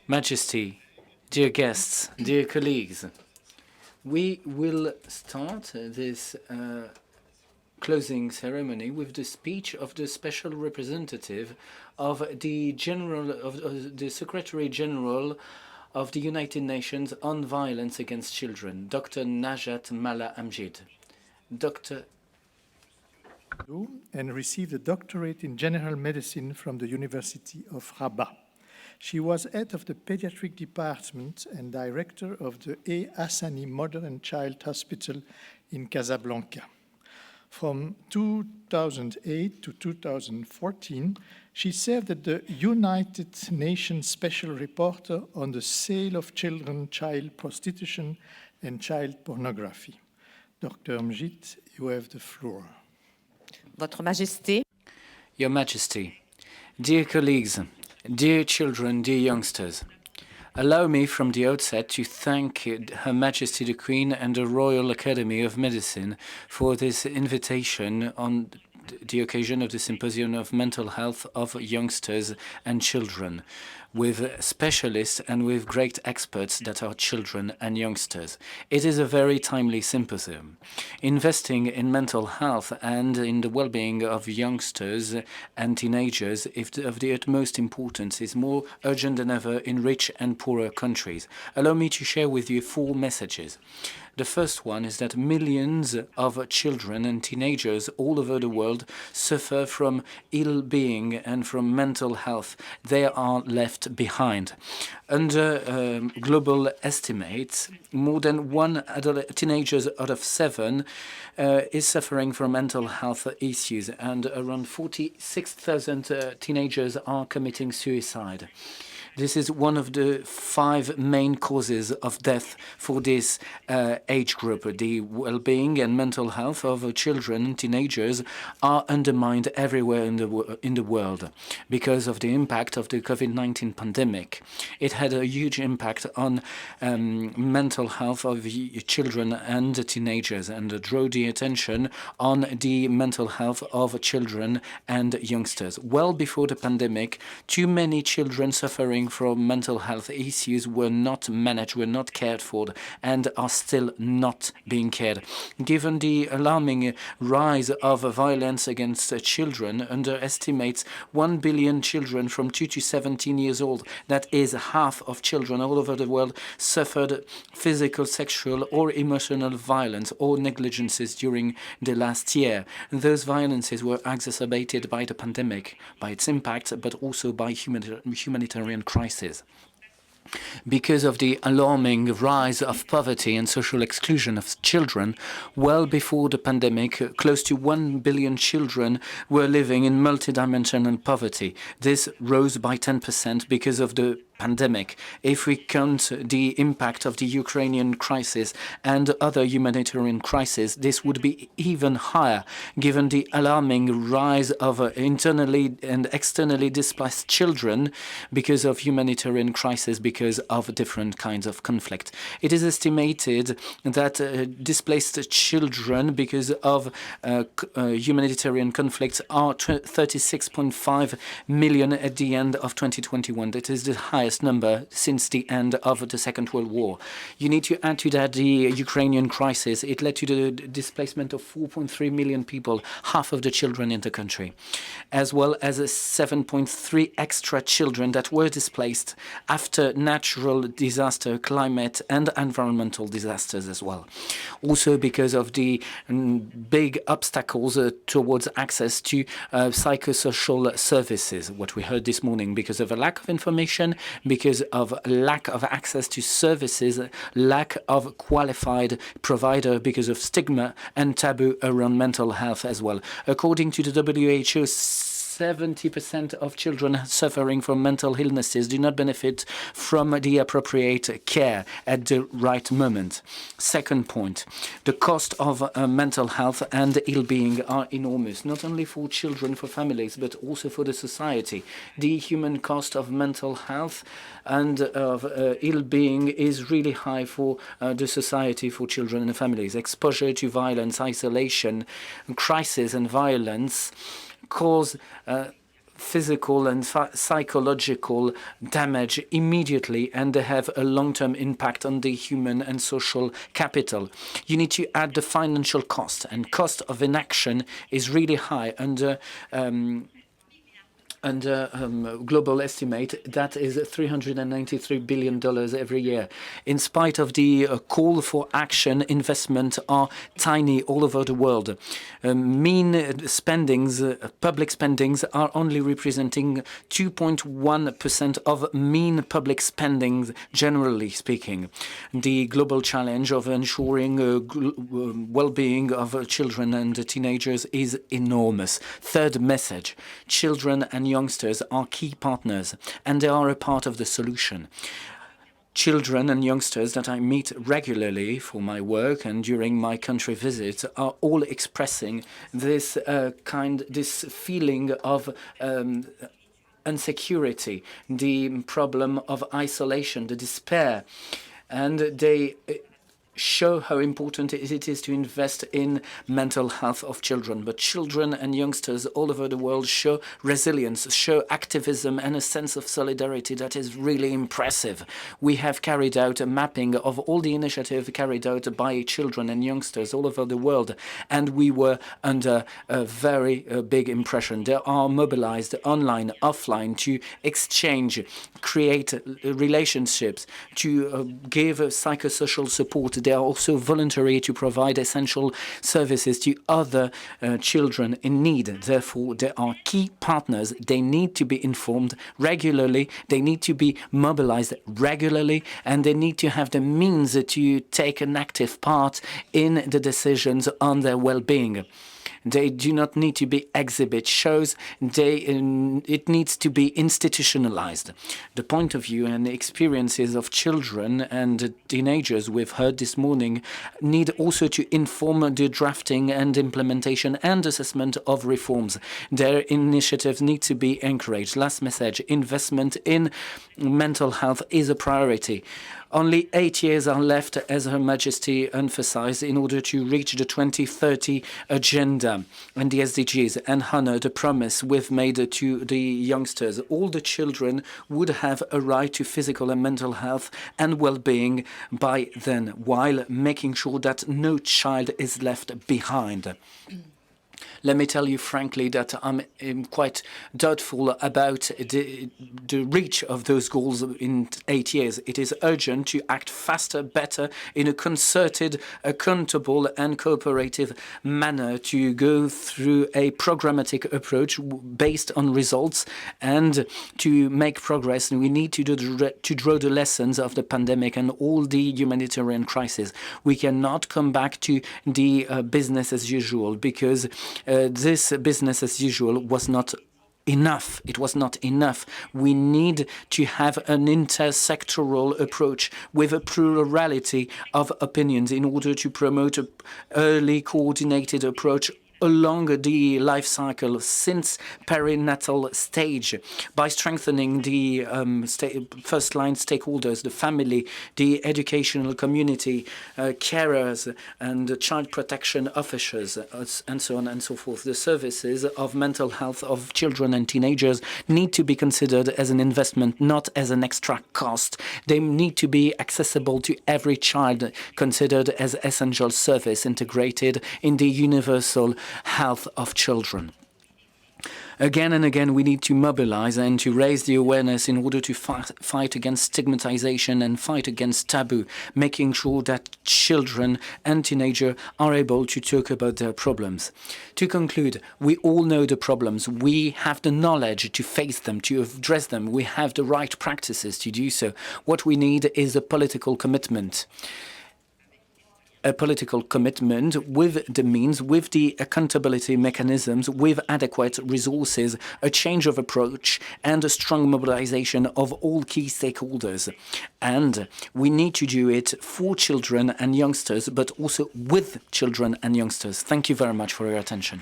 Majesty, dear guests, dear colleagues, we will start this closing ceremony with the speech of the special representative of the the Secretary General of the United Nations on Violence Against Children, Dr. Najat Maalla Amjid. Dr. And received a doctorate in general medicine from the University of Rabat. She was head of the pediatric department and director of the E. Hassani Mother and Child Hospital in Casablanca. From 2008 to 2014, she served as the United Nations Special Reporter on the sale of children, child prostitution, and child pornography. Dr. Amjid, you have the floor. Votre Majesté. Your Majesty, dear colleagues, dear children, dear youngsters, allow me from the outset to thank Her Majesty the Queen and the Royal Academy of Medicine for this invitation on the occasion of the Symposium of Mental Health of Youngsters and Children, with specialists and with great experts that are children and youngsters. It is a very timely symposium. Investing in mental health and in the well-being of youngsters and teenagers is of the utmost importance, is more urgent than ever in rich and poorer countries. Allow me to share with you 4 messages. The first one is that millions of children and teenagers all over the world suffer from ill-being and from mental health. They are left behind. Under global estimates, more than 1 teenager out of 7 is suffering from mental health issues, and around 46,000 teenagers are committing suicide. This is one of the 5 main causes of death for this age group. The well-being and mental health of children and teenagers are undermined everywhere in the world because of the impact of the COVID-19 pandemic. It had a huge impact on mental health of children and teenagers, and drew the attention on the mental health of children and youngsters. Well before the pandemic, too many children suffering from mental health issues were not managed, were not cared for, and are still not being cared. Given the alarming rise of violence against children, underestimates 1 billion children from 2 to 17 years old, that is half of children all over the world, suffered physical, sexual, or emotional violence or negligences during the last year. Those violences were exacerbated by the pandemic, by its impact, but also by humanitarian crisis. Because of the alarming rise of poverty and social exclusion of children, well before the pandemic, close to 1 billion children were living in multidimensional poverty. This rose by 10% because of the pandemic. If we count the impact of the Ukrainian crisis and other humanitarian crises, this would be even higher, given the alarming rise of internally and externally displaced children because of humanitarian crisis, because of different kinds of conflict. It is estimated that displaced children because of humanitarian conflicts are 36.5 million at the end of 2021. That is the highest number since the end of the Second World War. You need to add to that the Ukrainian crisis. It led to the displacement of 4.3 million people, half of the children in the country, as well as 7.3 extra children that were displaced after natural disaster, climate and environmental disasters as well. Also because of the big obstacles towards access to psychosocial services, what we heard this morning, because of a lack of information, because of lack of access to services, lack of qualified provider, because of stigma and taboo around mental health as well. According to the WHO, 70% of children suffering from mental illnesses do not benefit from the appropriate care at the right moment. Second point, the cost of mental health and ill-being are enormous, not only for children, for families, but also for the society. The human cost of mental health and of ill-being is really high for the society, for children and families. Exposure to violence, isolation, crisis and violence cause physical and psychological damage immediately, and they have a long-term impact on the human and social capital. You need to add the financial cost, and cost of inaction is really high under global estimate. That is $393 billion every year. In spite of the call for action, investment are tiny all over the world. Mean spendings, public spendings, are only representing 2.1% of mean public spendings, generally speaking. The global challenge of ensuring well-being of children and teenagers is enormous. Third message: children and youngsters are key partners, and they are a part of the solution. Children and youngsters that I meet regularly for my work and during my country visits are all expressing this this feeling of insecurity, the problem of isolation, the despair, and they show how important it is to invest in mental health of children. But children and youngsters all over the world show resilience, show activism, and a sense of solidarity that is really impressive. We have carried out a mapping of all the initiatives carried out by children and youngsters all over the world, and we were under a very big impression. They are mobilized online, offline, to exchange, create relationships, to give psychosocial support. They are also voluntary to provide essential services to other children in need. Therefore, they are key partners. They need to be informed regularly. They need to be mobilized regularly, and they need to have the means to take an active part in the decisions on their well-being. They do not need to be exhibit shows. It needs to be institutionalized. The point of view and experiences of children and teenagers we've heard this morning need also to inform the drafting and implementation and assessment of reforms. Their initiatives need to be encouraged. Last message: investment in mental health is a priority. Only 8 years are left, as Her Majesty emphasized, in order to reach the 2030 agenda and the SDGs and honor the promise we've made to the youngsters. All the children would have a right to physical and mental health and well-being by then, while making sure that no child is left behind. Let me tell you frankly that I'm quite doubtful about the reach of those goals in 8 years. It is urgent to act faster, better, in a concerted, accountable and cooperative manner, to go through a programmatic approach based on results and to make progress. And we need to draw the lessons of the pandemic and all the humanitarian crises. We cannot come back to the business as usual, because this business as usual was not enough. It was not enough. We need to have an intersectoral approach with a plurality of opinions in order to promote an early coordinated approach along the life cycle since perinatal stage, by strengthening the first-line stakeholders, the family, the educational community, carers and child protection officers, and so on and so forth. The services of mental health of children and teenagers need to be considered as an investment, not as an extra cost. They need to be accessible to every child, considered as essential service integrated in the universal health of children. Again and again, we need to mobilize and to raise the awareness in order to fight against stigmatization and fight against taboo, making sure that children and teenagers are able to talk about their problems. To conclude, we all know the problems. We have the knowledge to face them, to address them. We have the right practices to do so. What we need is a political commitment. A political commitment with the means, with the accountability mechanisms, with adequate resources, a change of approach, and a strong mobilization of all key stakeholders. And we need to do it for children and youngsters, but also with children and youngsters. Thank you very much for your attention.